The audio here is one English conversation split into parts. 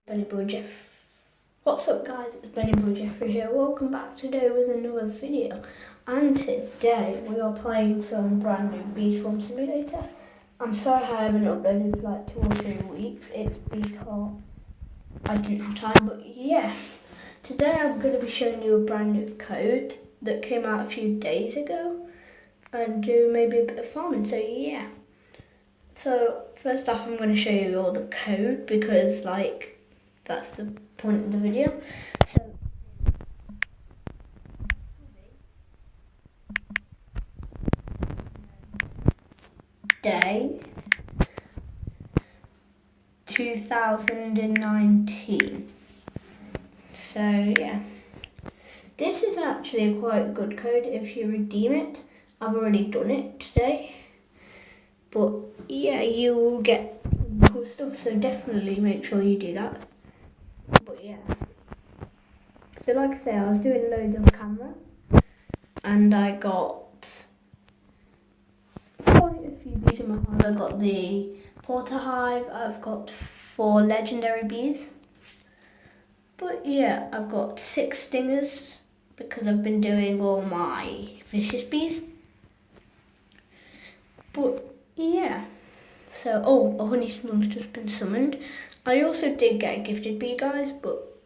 Benny Boy Jeff. What's up guys, it's Benny Boy Jeffrey here. Welcome back today with another video. And today we are playing some brand new Bees Farm Simulator. I'm sorry I haven't uploaded for like 2 or 3 weeks. It's because I didn't have time, but yeah. Today I'm going to be showing you a brand new code that came out a few days ago and do maybe a bit of farming, so yeah. So first off I'm going to show you all the code because like that's the point of the video. So day 2019. So yeah, this is actually quite a good code if you redeem it. I've already done it today, but yeah, you will get cool stuff, so definitely make sure you do that. But yeah, so like I say, I was doing loads on camera and I got quite a few bees in my hive. I got the porter hive, I've got 4 legendary bees. But yeah, I've got 6 stingers because I've been doing all my vicious bees. But yeah, so a honey swarm's just been summoned. I also did get a gifted bee, guys, but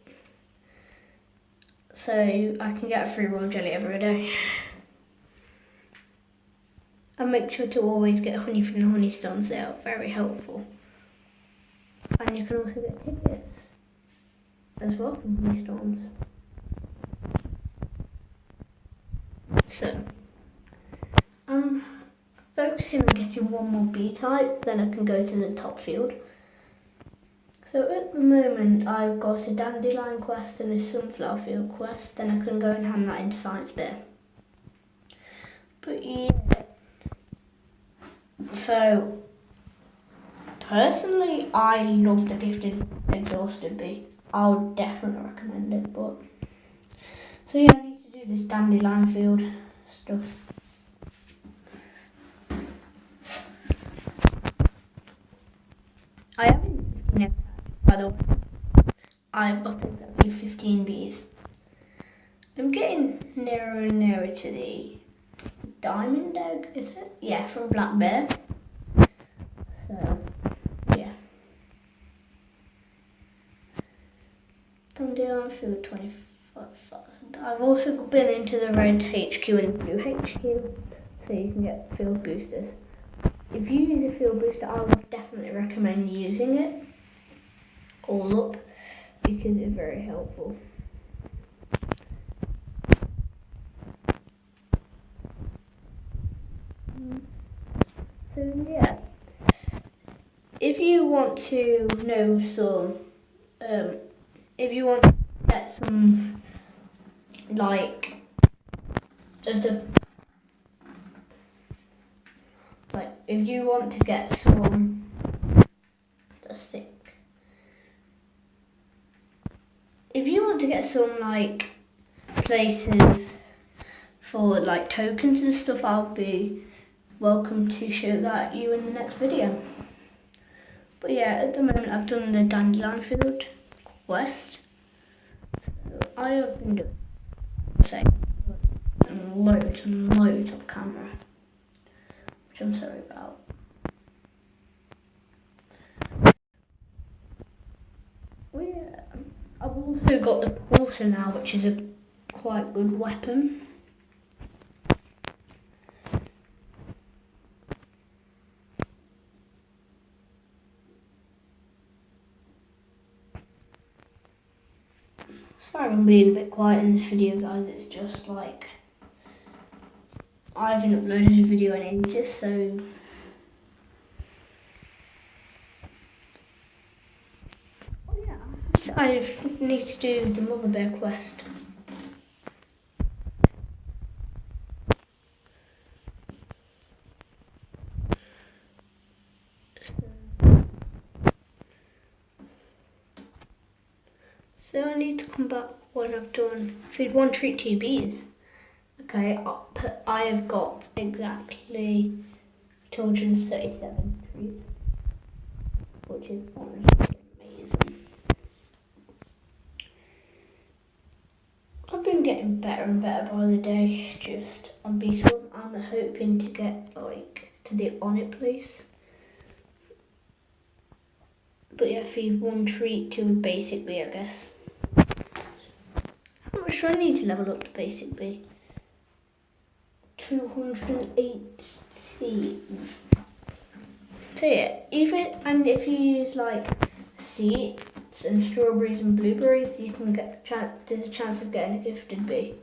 so I can get a free royal jelly every day. And make sure to always get honey from the honey stones, they are very helpful. And you can also get tickets as well from honey stones. So I'm focusing on getting 1 more bee type, then I can go to the top field. So at the moment I've got a dandelion quest and a sunflower field quest, then I can go and hand that into science there. But yeah, so personally I love the gifted exhausted bee. I would definitely recommend it, but so yeah, I need to do this dandelion field stuff. I haven't, by the way, I've got exactly 15 bees. I'm getting nearer and nearer to the diamond egg, is it? Yeah, from Black Bear. So, yeah. Dandelion field 25,000. I've also been into the red HQ and blue HQ, so you can get field boosters. If you use a field booster, I would definitely recommend using it all up because it's very helpful. So yeah, if you want to know some, if you want to get some, like, if you want to get some, let's think. If you want to get some like places for like tokens and stuff, I'll be welcome to show that you in the next video. But yeah, at the moment I've done the dandelion field quest. I have been doing loads and loads of camera, which I'm sorry about. I've also got the porter now, which is a quite good weapon. Sorry I'm being a bit quiet in this video, guys, it's just like I haven't uploaded a video in ages, so yeah, I need to do the mother bear quest. So I need to come back when I've done feed 1 treat 2 bees. Okay, I have got exactly 237 treats, which is honestly amazing. getting better and better by the day, just on B-Storm. I'm hoping to get like to the On It place. But yeah, feed 1 treat to basic B, I guess. How much do I need to level up to basic B? 218. So yeah, and if you use like seeds and strawberries and blueberries, you can get there's a chance of getting a gifted bee.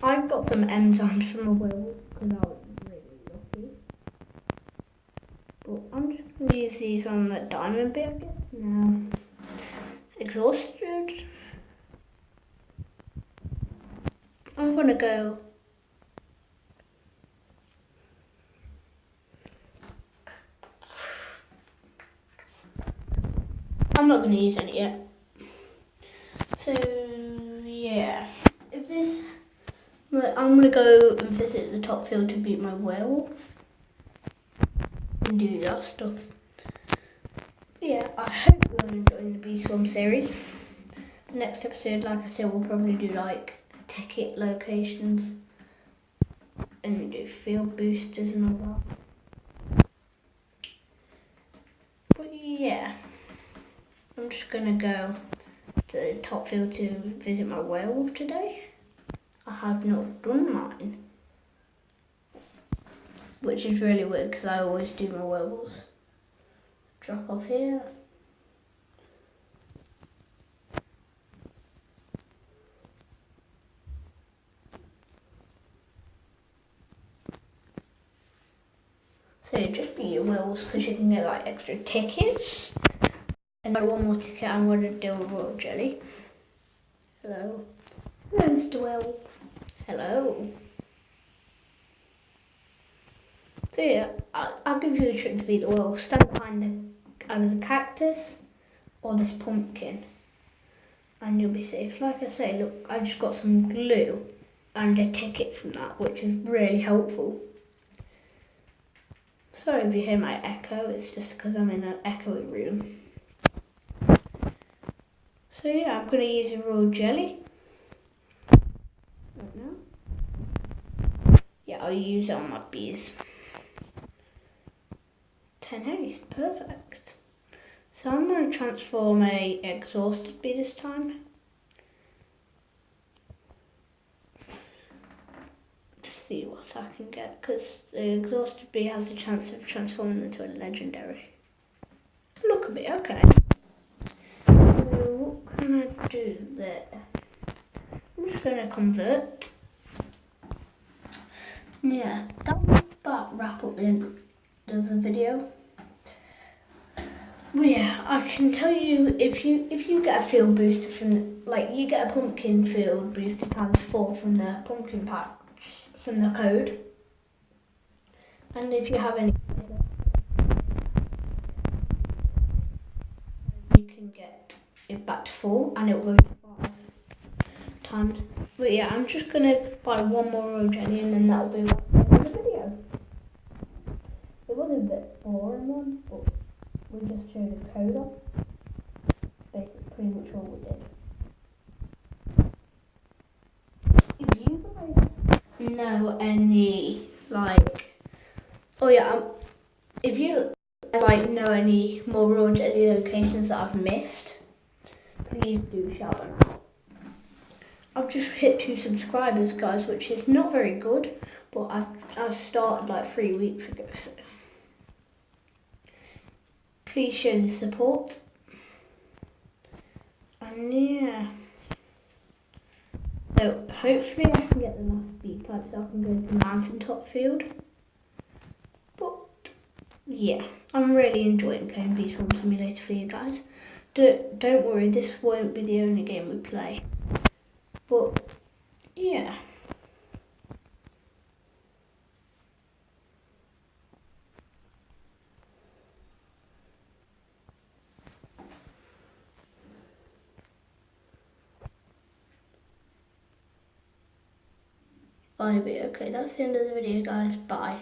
I got some enzymes from a werewolf because I was really lucky. But I'm just going to use these on the diamond bee, I guess. Now, exhausted. I'm going to go. I'm not going to use any yet. So, yeah. I'm going to go and visit the top field to beat my werewolf. And do that stuff. But yeah, I hope you're enjoying the B-Storm series. The next episode, like I said, we'll probably do like ticket locations and do field boosters and all that. But yeah, I'm just gonna go to the top field to visit my werewolf today. I have not done mine, which is really weird because I always do my werewolves. Drop off here. So just be your werewolves because you can get like extra tickets. And one more ticket, I'm going to do a royal jelly. Hello. Hello, Mr. Werewolf. Hello. So yeah, I'll give you a trick to beat the werewolf. Stand behind either the cactus or this pumpkin. And you'll be safe. Like I say, look, I just got some glue and a ticket from that, which is really helpful. Sorry if you hear my echo, it's just because I'm in an echoey room. So yeah, I'm going to use a royal jelly. Right now. Yeah, I'll use it on my bees. 10 haste, perfect. So I'm going to transform a exhausted bee this time. To see what I can get, because the exhausted bee has a chance of transforming into a legendary. Look a bit, okay. So what can I do there? I'm just going to convert. Yeah, that will about wrap up the end of the video. Well, yeah, I can tell you if you get a field booster from you get a pumpkin field booster ×4 from the pumpkin patch from the code, and if you have any, you can get it back to 4, and it will go to 5 times. But yeah, I'm just gonna buy one more royal jelly, and then that'll be the end of the video. It was a bit boring one, but we just showed the code off. Basically, pretty much all we did. If you guys know any if you know any more royal jelly locations that I've missed, please do shout them out. I've just hit 2 subscribers, guys, which is not very good, but I've started like 3 weeks ago, so please show the support. And yeah, so hopefully I can get the last bee plant so I can go to the mountaintop field. But yeah, I'm really enjoying playing B-Storm Simulator for you guys. Don't worry, this won't be the only game we play. But yeah. Bye. Okay, that's the end of the video, guys. Bye.